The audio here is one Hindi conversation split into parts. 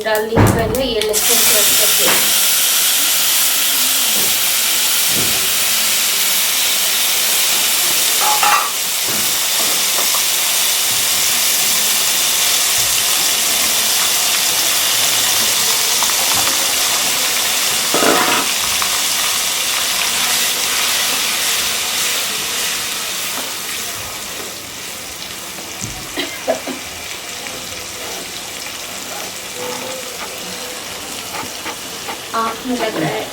डाल दी पहले ये लहसुन क्रश करके। आँख में लग रहा है।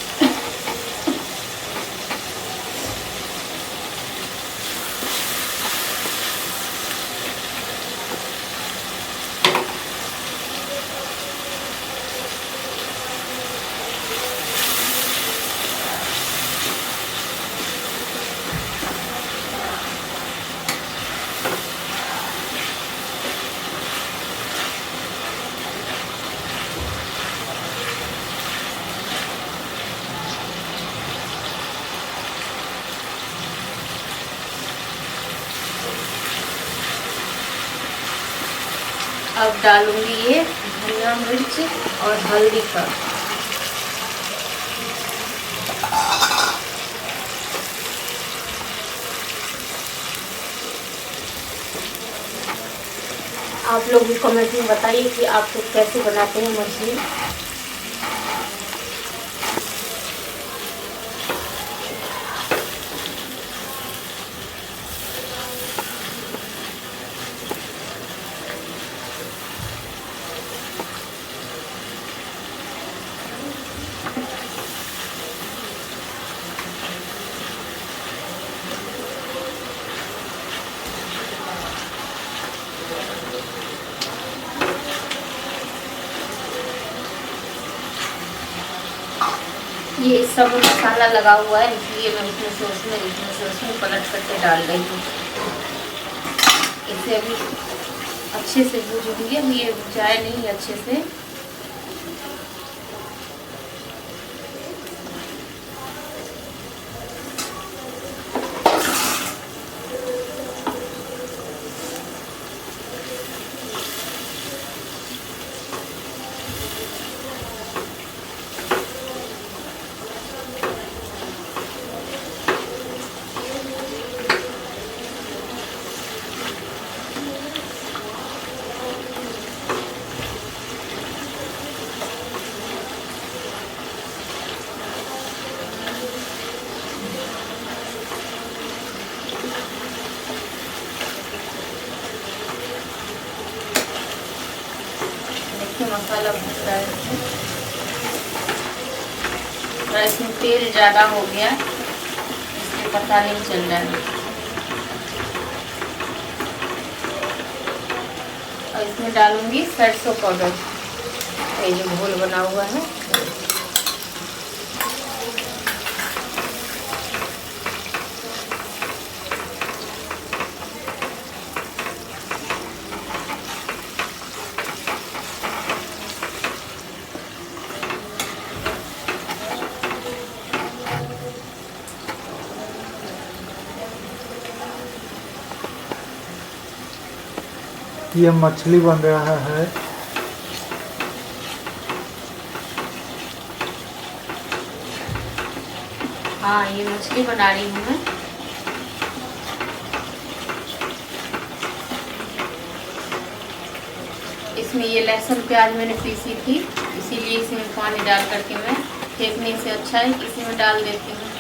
अब डालूंगी ये धनिया मिर्च और हल्दी का। आप लोग भी कमेंट में बताइए कि आप लोग कैसे बनाते हैं मछली। ये सब मसाला लगा हुआ है इसलिए मैं इसमें से उसमें पलट करके डाल रही हूँ। इसे अभी अच्छे से भूजूंगी। अभी ये भुजाए नहीं अच्छे से। मसाला भून रहा है और इसमें तेल ज़्यादा हो गया इसलिए पता नहीं चल रहा है। और इसमें डालूंगी सरसों पाउडर, ये जो घोल बना हुआ है। ये मछली बन रहा है। हाँ, ये मछली बना रही हूँ मैं। इसमें ये लहसुन प्याज मैंने पीसी थी, इसीलिए इसमें पानी डाल करके मैं फेंकने से अच्छा है कि इसी में डाल देती हूँ।